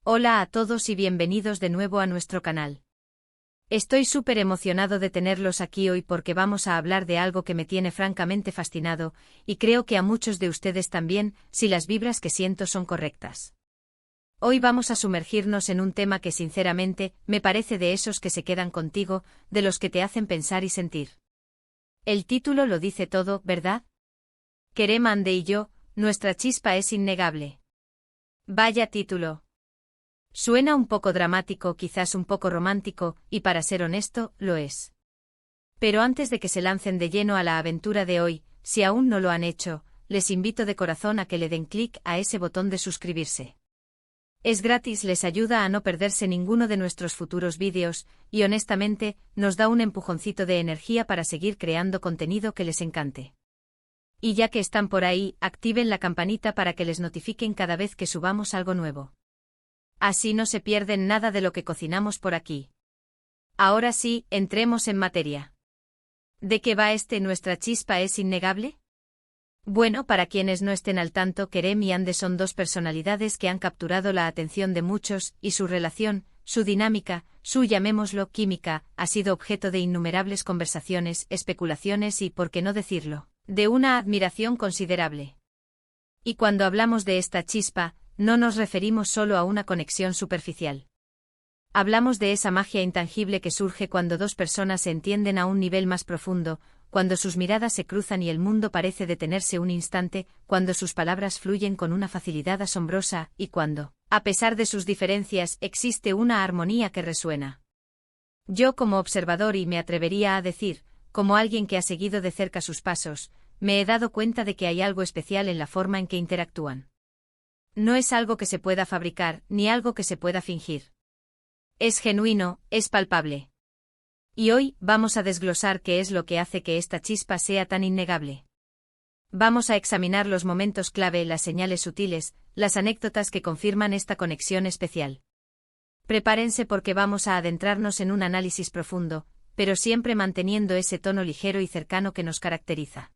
Hola a todos y bienvenidos de nuevo a nuestro canal. Estoy súper emocionado de tenerlos aquí hoy porque vamos a hablar de algo que me tiene francamente fascinado, y creo que a muchos de ustedes también, si las vibras que siento son correctas. Hoy vamos a sumergirnos en un tema que sinceramente, me parece de esos que se quedan contigo, de los que te hacen pensar y sentir. El título lo dice todo, ¿verdad? Kerem Ande y yo, nuestra chispa es innegable. Vaya título. Suena un poco dramático, quizás un poco romántico, y para ser honesto, lo es. Pero antes de que se lancen de lleno a la aventura de hoy, si aún no lo han hecho, les invito de corazón a que le den clic a ese botón de suscribirse. Es gratis, les ayuda a no perderse ninguno de nuestros futuros vídeos, y honestamente, nos da un empujoncito de energía para seguir creando contenido que les encante. Y ya que están por ahí, activen la campanita para que les notifiquen cada vez que subamos algo nuevo. Así no se pierden nada de lo que cocinamos por aquí. Ahora sí, entremos en materia. ¿De qué va nuestra chispa es innegable? Bueno, para quienes no estén al tanto, Kerem y Ande son dos personalidades que han capturado la atención de muchos, y su relación, su dinámica, su llamémoslo química, ha sido objeto de innumerables conversaciones, especulaciones y, por qué no decirlo, de una admiración considerable. Y cuando hablamos de esta chispa, no nos referimos solo a una conexión superficial. Hablamos de esa magia intangible que surge cuando dos personas se entienden a un nivel más profundo, cuando sus miradas se cruzan y el mundo parece detenerse un instante, cuando sus palabras fluyen con una facilidad asombrosa, y cuando, a pesar de sus diferencias, existe una armonía que resuena. Yo como observador, y me atrevería a decir, como alguien que ha seguido de cerca sus pasos, me he dado cuenta de que hay algo especial en la forma en que interactúan. No es algo que se pueda fabricar, ni algo que se pueda fingir. Es genuino, es palpable. Y hoy, vamos a desglosar qué es lo que hace que esta chispa sea tan innegable. Vamos a examinar los momentos clave, las señales sutiles, las anécdotas que confirman esta conexión especial. Prepárense porque vamos a adentrarnos en un análisis profundo, pero siempre manteniendo ese tono ligero y cercano que nos caracteriza.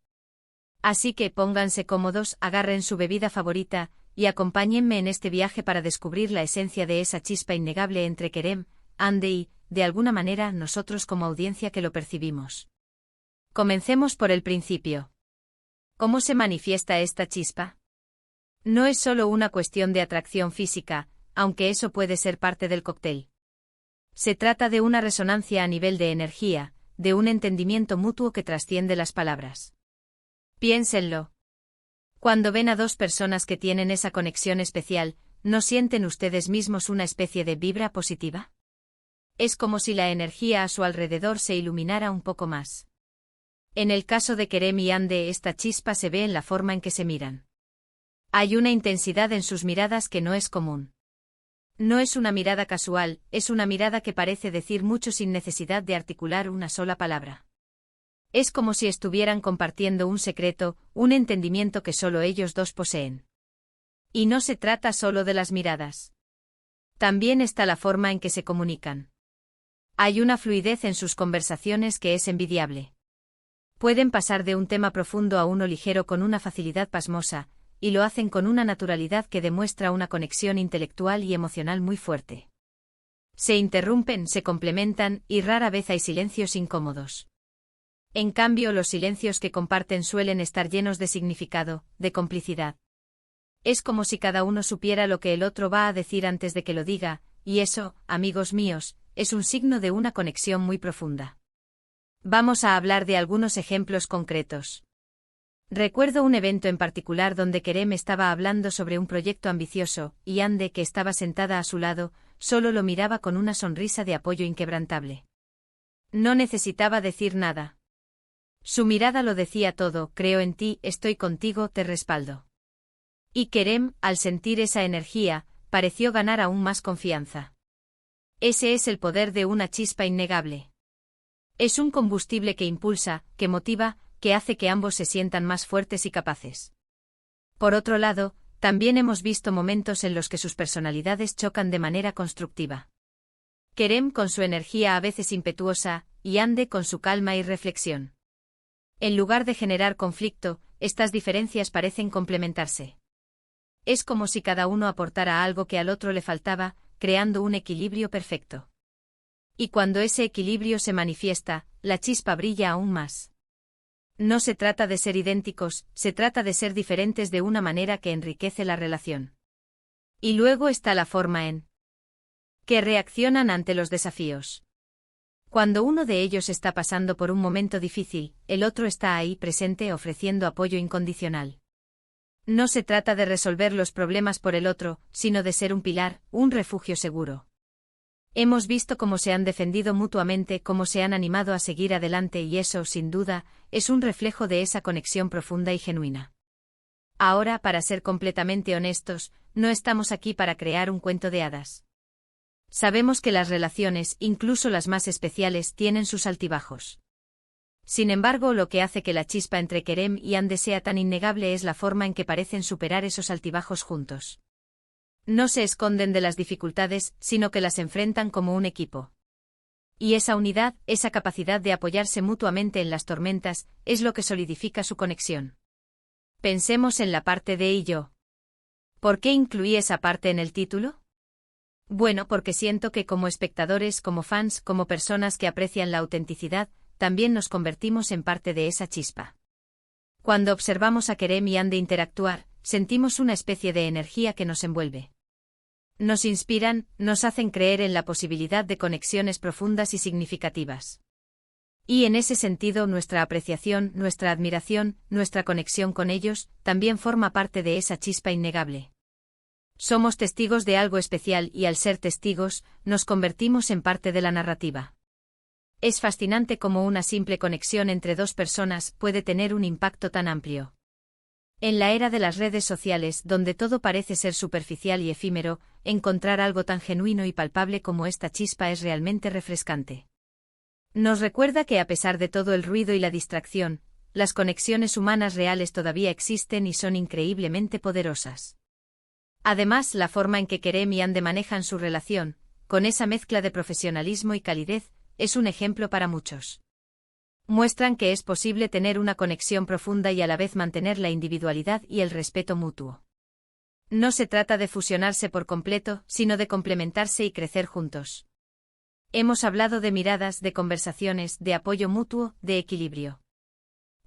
Así que pónganse cómodos, agarren su bebida favorita, y acompáñenme en este viaje para descubrir la esencia de esa chispa innegable entre Kerem, Ande y, de alguna manera, nosotros como audiencia que lo percibimos. Comencemos por el principio. ¿Cómo se manifiesta esta chispa? No es solo una cuestión de atracción física, aunque eso puede ser parte del cóctel. Se trata de una resonancia a nivel de energía, de un entendimiento mutuo que trasciende las palabras. Piénsenlo. Cuando ven a dos personas que tienen esa conexión especial, ¿no sienten ustedes mismos una especie de vibra positiva? Es como si la energía a su alrededor se iluminara un poco más. En el caso de Kerem y Ande, esta chispa se ve en la forma en que se miran. Hay una intensidad en sus miradas que no es común. No es una mirada casual, es una mirada que parece decir mucho sin necesidad de articular una sola palabra. Es como si estuvieran compartiendo un secreto, un entendimiento que solo ellos dos poseen. Y no se trata solo de las miradas. También está la forma en que se comunican. Hay una fluidez en sus conversaciones que es envidiable. Pueden pasar de un tema profundo a uno ligero con una facilidad pasmosa, y lo hacen con una naturalidad que demuestra una conexión intelectual y emocional muy fuerte. Se interrumpen, se complementan, y rara vez hay silencios incómodos. En cambio, los silencios que comparten suelen estar llenos de significado, de complicidad. Es como si cada uno supiera lo que el otro va a decir antes de que lo diga, y eso, amigos míos, es un signo de una conexión muy profunda. Vamos a hablar de algunos ejemplos concretos. Recuerdo un evento en particular donde Kerem estaba hablando sobre un proyecto ambicioso, y Ande, que estaba sentada a su lado, solo lo miraba con una sonrisa de apoyo inquebrantable. No necesitaba decir nada. Su mirada lo decía todo: creo en ti, estoy contigo, te respaldo. Y Kerem, al sentir esa energía, pareció ganar aún más confianza. Ese es el poder de una chispa innegable. Es un combustible que impulsa, que motiva, que hace que ambos se sientan más fuertes y capaces. Por otro lado, también hemos visto momentos en los que sus personalidades chocan de manera constructiva. Kerem con su energía a veces impetuosa, y Ande con su calma y reflexión. En lugar de generar conflicto, estas diferencias parecen complementarse. Es como si cada uno aportara algo que al otro le faltaba, creando un equilibrio perfecto. Y cuando ese equilibrio se manifiesta, la chispa brilla aún más. No se trata de ser idénticos, se trata de ser diferentes de una manera que enriquece la relación. Y luego está la forma en que reaccionan ante los desafíos. Cuando uno de ellos está pasando por un momento difícil, el otro está ahí presente ofreciendo apoyo incondicional. No se trata de resolver los problemas por el otro, sino de ser un pilar, un refugio seguro. Hemos visto cómo se han defendido mutuamente, cómo se han animado a seguir adelante y eso, sin duda, es un reflejo de esa conexión profunda y genuina. Ahora, para ser completamente honestos, no estamos aquí para crear un cuento de hadas. Sabemos que las relaciones, incluso las más especiales, tienen sus altibajos. Sin embargo, lo que hace que la chispa entre Kerem y Ande sea tan innegable es la forma en que parecen superar esos altibajos juntos. No se esconden de las dificultades, sino que las enfrentan como un equipo. Y esa unidad, esa capacidad de apoyarse mutuamente en las tormentas, es lo que solidifica su conexión. Pensemos en la parte de y yo. ¿Por qué incluí esa parte en el título? Bueno, porque siento que como espectadores, como fans, como personas que aprecian la autenticidad, también nos convertimos en parte de esa chispa. Cuando observamos a Kerem y Ande interactuar, sentimos una especie de energía que nos envuelve. Nos inspiran, nos hacen creer en la posibilidad de conexiones profundas y significativas. Y en ese sentido nuestra apreciación, nuestra admiración, nuestra conexión con ellos, también forma parte de esa chispa innegable. Somos testigos de algo especial y al ser testigos, nos convertimos en parte de la narrativa. Es fascinante cómo una simple conexión entre dos personas puede tener un impacto tan amplio. En la era de las redes sociales, donde todo parece ser superficial y efímero, encontrar algo tan genuino y palpable como esta chispa es realmente refrescante. Nos recuerda que a pesar de todo el ruido y la distracción, las conexiones humanas reales todavía existen y son increíblemente poderosas. Además, la forma en que Kerem y Ande manejan su relación, con esa mezcla de profesionalismo y calidez, es un ejemplo para muchos. Muestran que es posible tener una conexión profunda y a la vez mantener la individualidad y el respeto mutuo. No se trata de fusionarse por completo, sino de complementarse y crecer juntos. Hemos hablado de miradas, de conversaciones, de apoyo mutuo, de equilibrio.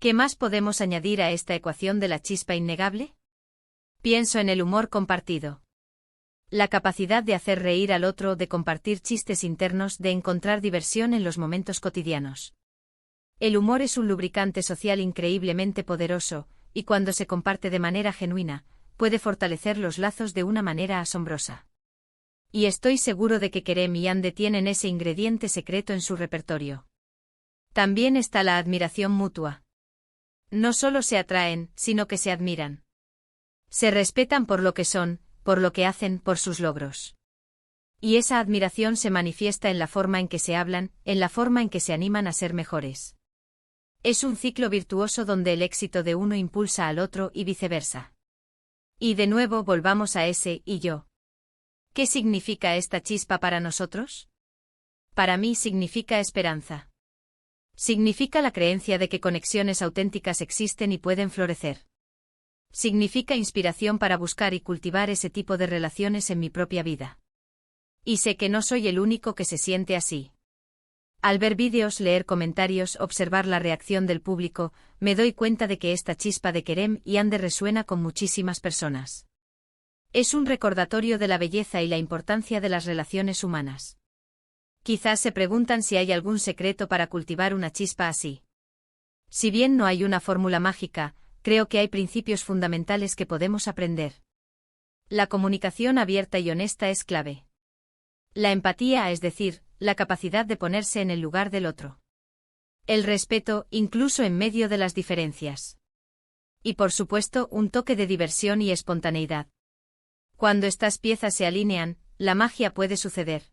¿Qué más podemos añadir a esta ecuación de la chispa innegable? Pienso en el humor compartido. La capacidad de hacer reír al otro, de compartir chistes internos, de encontrar diversión en los momentos cotidianos. El humor es un lubricante social increíblemente poderoso, y cuando se comparte de manera genuina, puede fortalecer los lazos de una manera asombrosa. Y estoy seguro de que Kerem y Ande tienen ese ingrediente secreto en su repertorio. También está la admiración mutua. No solo se atraen, sino que se admiran. Se respetan por lo que son, por lo que hacen, por sus logros. Y esa admiración se manifiesta en la forma en que se hablan, en la forma en que se animan a ser mejores. Es un ciclo virtuoso donde el éxito de uno impulsa al otro y viceversa. Y de nuevo volvamos a ese y yo. ¿Qué significa esta chispa para nosotros? Para mí significa esperanza. Significa la creencia de que conexiones auténticas existen y pueden florecer. Significa inspiración para buscar y cultivar ese tipo de relaciones en mi propia vida. Y sé que no soy el único que se siente así. Al ver vídeos, leer comentarios, observar la reacción del público, me doy cuenta de que esta chispa de Kerem y Ande resuena con muchísimas personas. Es un recordatorio de la belleza y la importancia de las relaciones humanas. Quizás se preguntan si hay algún secreto para cultivar una chispa así. Si bien no hay una fórmula mágica, creo que hay principios fundamentales que podemos aprender. La comunicación abierta y honesta es clave. La empatía, es decir, la capacidad de ponerse en el lugar del otro. El respeto, incluso en medio de las diferencias. Y por supuesto, un toque de diversión y espontaneidad. Cuando estas piezas se alinean, la magia puede suceder.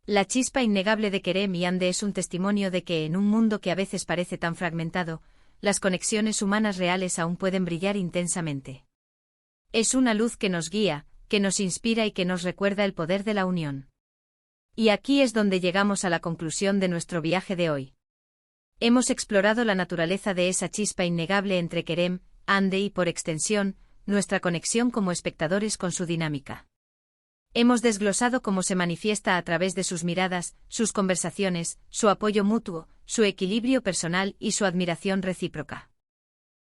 La chispa innegable de Kerem y Ande es un testimonio de que en un mundo que a veces parece tan fragmentado, las conexiones humanas reales aún pueden brillar intensamente. Es una luz que nos guía, que nos inspira y que nos recuerda el poder de la unión. Y aquí es donde llegamos a la conclusión de nuestro viaje de hoy. Hemos explorado la naturaleza de esa chispa innegable entre Kerem, Ande y, por extensión, nuestra conexión como espectadores con su dinámica. Hemos desglosado cómo se manifiesta a través de sus miradas, sus conversaciones, su apoyo mutuo, su equilibrio personal y su admiración recíproca.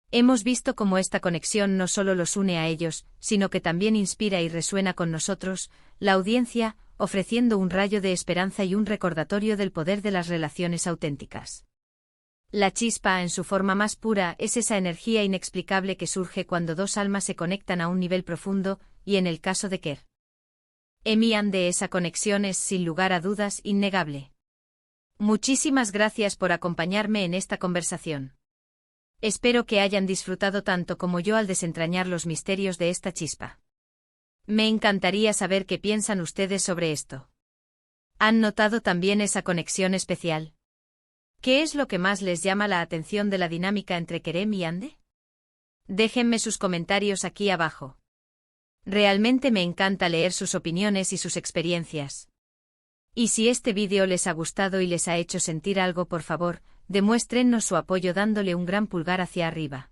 Hemos visto cómo esta conexión no solo los une a ellos, sino que también inspira y resuena con nosotros, la audiencia, ofreciendo un rayo de esperanza y un recordatorio del poder de las relaciones auténticas. La chispa, en su forma más pura, es esa energía inexplicable que surge cuando dos almas se conectan a un nivel profundo, y en el caso de Kerr y Ande, esa conexión es, sin lugar a dudas, innegable. Muchísimas gracias por acompañarme en esta conversación. Espero que hayan disfrutado tanto como yo al desentrañar los misterios de esta chispa. Me encantaría saber qué piensan ustedes sobre esto. ¿Han notado también esa conexión especial? ¿Qué es lo que más les llama la atención de la dinámica entre Kerem y Ande? Déjenme sus comentarios aquí abajo. Realmente me encanta leer sus opiniones y sus experiencias. Y si este vídeo les ha gustado y les ha hecho sentir algo, por favor, demuéstrennos su apoyo dándole un gran pulgar hacia arriba.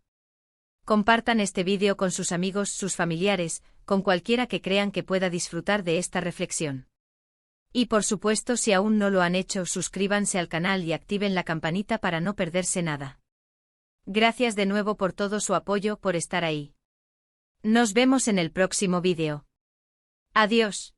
Compartan este vídeo con sus amigos, sus familiares, con cualquiera que crean que pueda disfrutar de esta reflexión. Y por supuesto, si aún no lo han hecho, suscríbanse al canal y activen la campanita para no perderse nada. Gracias de nuevo por todo su apoyo, por estar ahí. Nos vemos en el próximo vídeo. Adiós.